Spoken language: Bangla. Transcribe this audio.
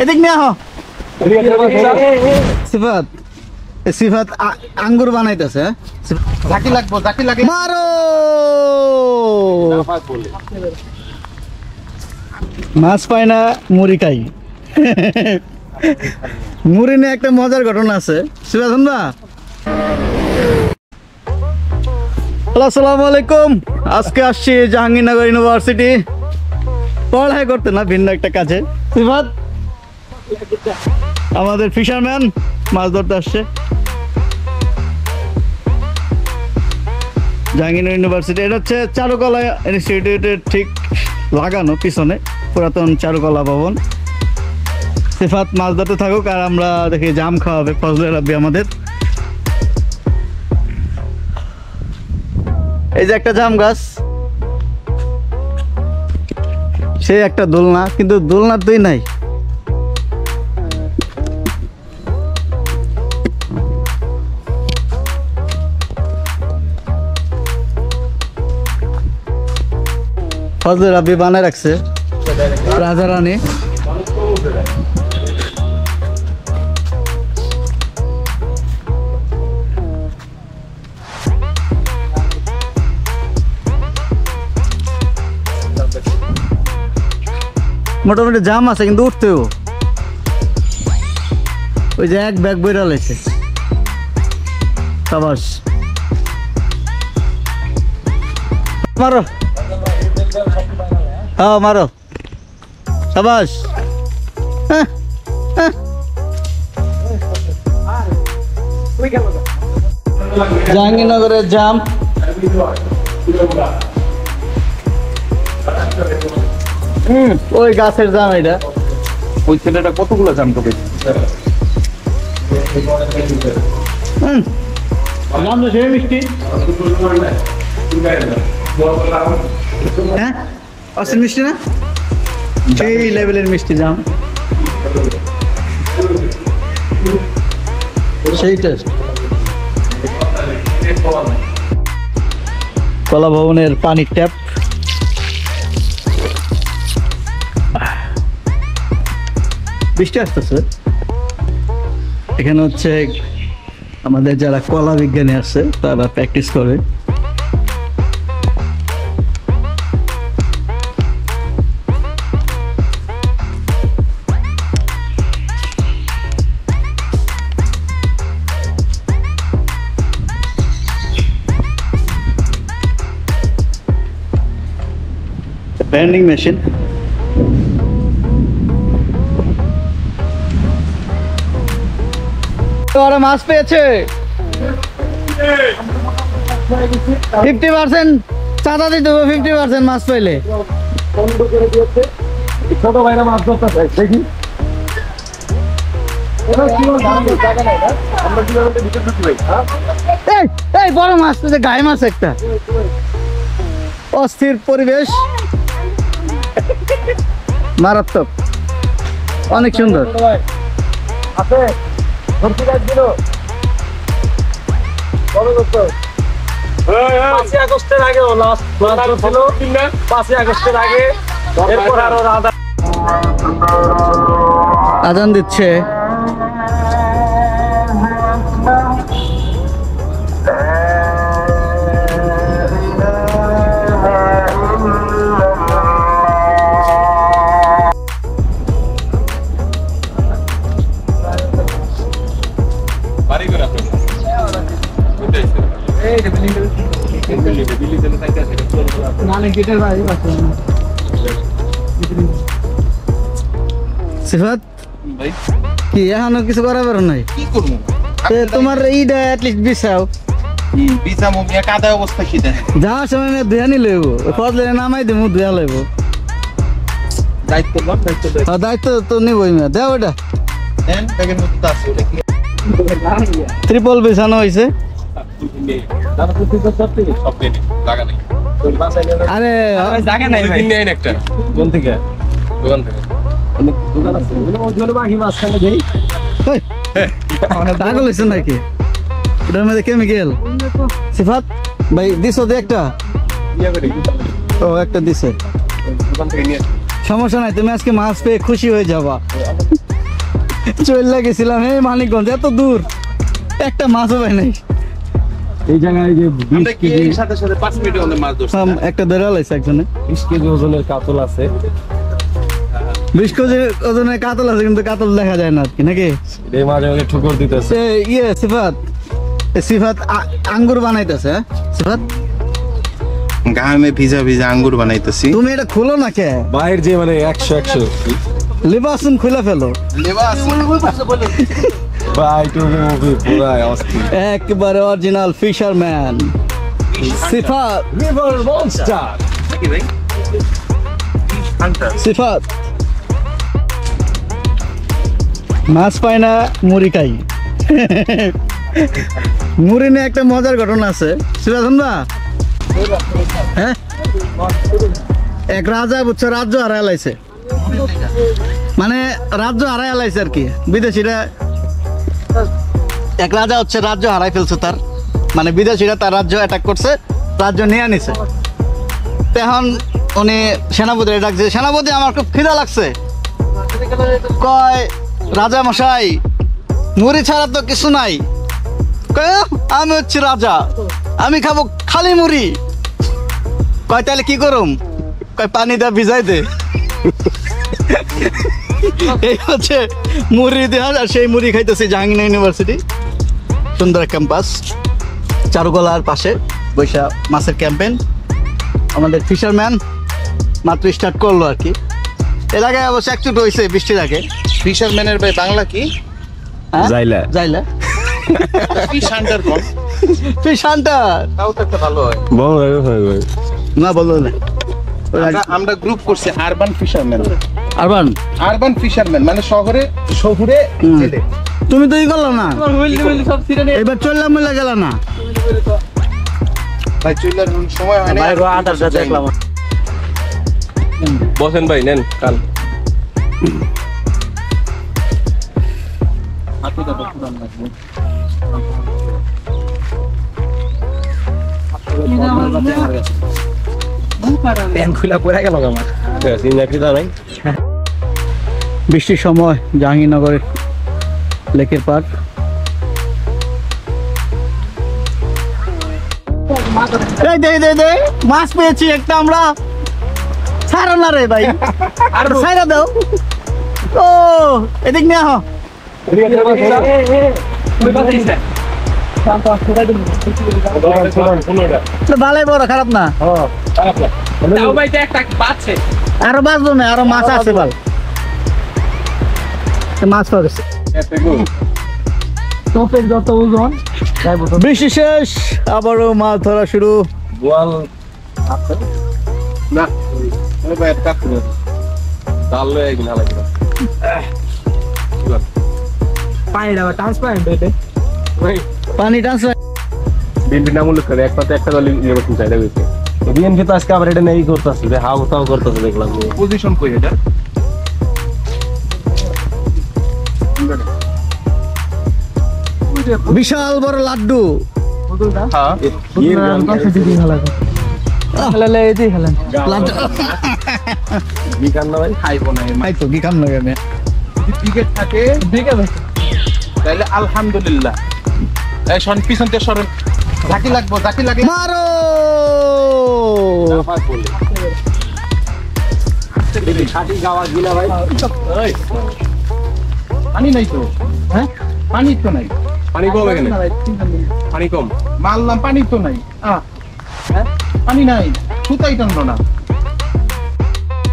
এদিক নিয়ে আহ সিফাত সিফাত আঙ্গুর বানাইতেছে জাকি লাগবো জাকি লাগে মারো মাছ পায় না মুড়ি খাই মুড়ি নিয়ে একটা মজার ঘটনা আছে সিফাত শুনবা আসসালামু আলাইকুম আজকে আসছি জাহাঙ্গীরনগর ইউনিভার্সিটি পড়াই করতে না ভিন্ন একটা কাজে সিফাত আমাদের ফিশারম্যান মাছ ধরতে আসছে জাহাঙ্গীরনগর ইউনিভার্সিটি এটা হচ্ছে চারুকলা ইনস্টিটিউটের ঠিক লাগানো পিছনে পুরাতন চারুকলা ভবন সিফাত মাছ ধরতে থাকুক আর আমরা দেখি জাম খাওয়াবে ফজলে রাব্বি আমাদের এই যে একটা জাম গাছ সে একটা দোলনা কিন্তু দোলনার দুই নাই ফজলে রাব্বি বানায় রাখছে রাজা রানী মোটামুটি জাম আছে কিন্তু উঠতেও ওই যে এক ব্যাগ বইরা লেছে সাবাস মারো হ্যাঁ মারো সাবাস জাহাঙ্গীরনগরের জাম ওই গাছের জাম এটা ওই ছেলেটা কতগুলো জাম তো পেয়েছে জাম তো সেই মিষ্টি হ্যাঁ অসীম মিষ্টি না সেই লেভেলের মিষ্টি জাম সেই টেস্ট কলা ভবনের পানির ট্যাপ বৃষ্টি আসতেছে এখানে হচ্ছে আমাদের যারা কলা বিজ্ঞানী আছে তারা প্র্যাকটিস করে ব্যান্ডিং মেশিন ওরা মাছ পেয়েছে 50% চাঁদা দিতে হবে 50% মাছ পেলে ছোট ভাইরা মাছ ধরতে দেখি এই বড় মাছ পেয়েছে গায়ে মাছ একটা অস্থির পরিবেশ মারাত্মক অনেক সুন্দর আছে 5 আগস্টের আগে লাস্ট ছিল 5 আগস্টের আগে এরপর আরো আজান দিচ্ছে সিফাত কি এখনো কিছু করা পারো নাই কি করবো তোমার এইটা অ্যাটলিস্ট বিছাও বিছামো মিয়া কাদা অবস্থা কি দেন যাওয়ার সময় ধুয়া নি লইব ফজলে নামাই দেবো ধুয়া লইব দায়িত্ব দায়িত্ব তো নিবই মিয়া দেও ওটা দেন ব্যাগের মধ্যে তো আছে ওটা কি ট্রিপল বিছানো হয়েছে আরে জায়গা নাই ভাই নেন একটা কোন থেকে দোকান থেকে অনেক দোকান আছে ওই বাকি মাছ খানে দেই পাগল হইছ নাকি ওটার মধ্যে কেমিক্যাল সিফাত ভাই দিছো দে একটা ইয়া করে ও একটা দিছে দোকান থেকে নিয়ে সমস্যা নাই, তুমি আজকে মাছ পেয়ে খুশি হয়ে যাবা। চলে গেছিলাম এই মানিকগঞ্জ, এত দূর, একটা মাছও পাই নাই। এই জায়গায় যে আমরা কি এর সাথে সাথে 5 মিনিটের মধ্যে মাছ ধরছি না? একটা ধরে লাইছে একজনে। 20 কেজি ওজনের কাতল আছে। 20 কেজি ওজনের কাতল আছে, কিন্তু কাতল দেখা যায় না আর কি, নাকি? এই মাঝে মাঝে ঠুকর দিতেছে। সিফাত, সিফাত আঙ্গুর বানাইতেছে। সিফাত, ঘামে ভিজা ভিজা আঙ্গুর বানাইতেছি। তুমি এটা খুলো না কে? বাইর যে মানে 100 লিবাসুন খুলে ফেলো। ভাই তুমি মুভি পুরাই অস্থির। একবারে original fisherman Sifat. River monster. Sifat মাছ পায় না, মুড়ি খাই। মুড়ি নিয়ে একটা মজার ঘটনা আছে, সিফাত শুনবা? হ্যাঁ, এক রাজা বুঝছো রাজ্য হারায় লাইছে, মানে রাজ্য হারায় লাইছে আর কি। বিদেশিরা, এক রাজা হচ্ছে রাজ্য হারাই ফেলছে তার, মানে বিদেশিরা তার রাজ্য অ্যাটাক করছে, রাজ্য নিয়ে নিছে। তখন উনি সেনাপতি ডাকছে, সেনাপতি আমার খুব খিদা লাগছে। কয় রাজা মশাই মুড়ি ছাড়া তো কিছু নাই। কয় আমি হচ্ছি রাজা, আমি খাবো খালি মুড়ি। কয় তাহলে কি করুম? কয় পানি দা ভিজাই দে। এই হচ্ছে মুড়ির ইতিহাস। আর সেই মুড়ি খাইতেছি জাহাঙ্গীরনগর ইউনিভার্সিটি, সুন্দর ক্যাম্পাস, চারুকলার পাশে বৈশা মাছের ক্যাম্পেইন। আমাদের ফিশারম্যান মাত্র স্টার্ট করলো আর কি। এর আগে অবশ্য একচুট হয়েছে বৃষ্টির আগে। ফিশারম্যানের ভাই বাংলা কি? হ্যাঁ? জাইলা। জাইলা। ফিশ হান্টার কোন? ফিশ হান্টার তাও তো একটা ভালো হয়। বড় হয় ভাই। না বললো না। আমরা গ্রুপ করছি urban fisherman. Urban, urban fisherman মানে শহরে জেলে। তুমি তো ই করলো না, এবার চললাম মিলে গেল না। ভাই চুলার সময় হয় না। দেখলাম বসেন ভাই, নেন কাল। প্যান খুলা পড়ে গেল আমার। চাকরি দা নাই। বৃষ্টির সময় জাহাঙ্গীরনগরের লেকের পাড়। এই দে দে দে, মাছ পেয়েছি একটা আমরা। ছাড়ো না রে ভাই, আর ছাইরা দাও। ও এদিক নিয়ে আহ। ভালোই বড়, খারাপ না। আরো বাঁচবো না, আরো মাছ আছে ভালো। মাছ পাওয়া গেছে। বৃষ্টি শেষ, আবারও মাছ ধরা শুরু। বোয়াল না ওই ভাই একটা কাজ করে ডাল লয়ে একদিন হালাই দিলাম। পানি ট্রান্সফার বিএনপি নাম উল্লেখ করে একসাথে একটা দল ইলেকশন চাইলে গেছে। বিএনপি তো আজকে আবার এটা নেই করতেছে, যে হাও তাও করতেছে দেখলাম। পজিশন কই এটা? বিশাল বড় লাড্ডু। হ্যাঁ বিকান না ভাই খাইবো না তাই তো কি কাম লাগে আমি। যদি ক্রিকেট থাকে তাহলে আলহামদুলিল্লাহ। এই শন পিছন থেকে সরেন। জাকি লাগবো, জাকি লাগলে মারো। ষাটি গাওয়া গিলা ভাই। পানি নাই তো। হ্যাঁ পানি তো নাই। পানি কম এখানে, পানি কম। মারলাম পানি তো নাই। পানি নাই, সুতাই টানলো না।